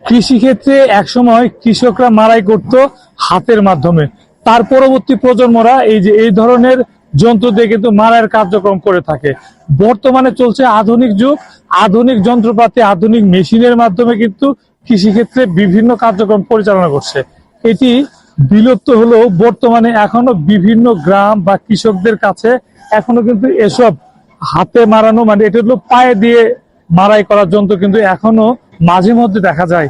কৃষিক্ষেত্রে একসময় কৃষকরা মাড়াই করত হাতের মাধ্যমে, তার পরবর্তী প্রজন্মরা এই ধরনের যন্ত্র দিয়ে কিন্তু মাড়াইয়ের কার্যক্রম করে থাকে। বর্তমানে চলছে আধুনিক যুগ, আধুনিক যন্ত্রপাতি, আধুনিক মেশিনের মাধ্যমে কিন্তু কৃষিক্ষেত্রে বিভিন্ন কার্যক্রম পরিচালনা করছে। এটি বিলুপ্ত হলেও বর্তমানে এখনো বিভিন্ন গ্রাম বা কৃষকদের কাছে এখনো কিন্তু এসব হাতে মারানো, মানে এটা হলো পায়ে দিয়ে মাড়াই করার যন্ত্র কিন্তু এখনো মাঝে মধ্যে দেখা যায়।